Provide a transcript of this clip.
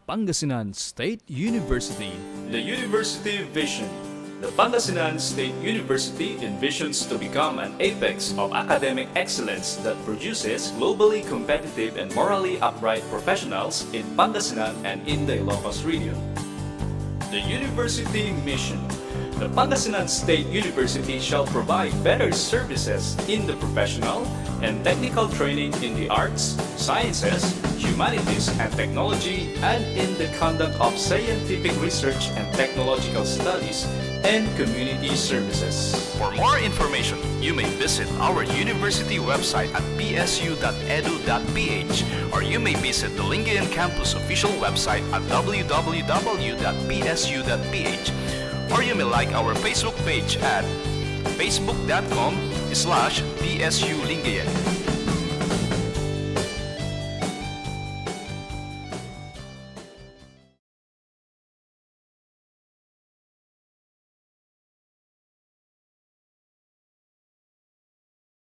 Pangasinan State University. The University Vision. The Pangasinan State University envisions to become an apex of academic excellence that produces globally competitive and morally upright professionals in Pangasinan and in the Ilocos region. The University Mission. The Pangasinan State University shall provide better services in the professional and technical training in the arts, sciences, humanities, and technology, and in the conduct of scientific research and technological studies and community services. For more information, you may visit our university website at psu.edu.ph, or you may visit the Lingayen Campus official website at www.psu.ph, or you may like our Facebook page at facebook.com/PSU Lingayen.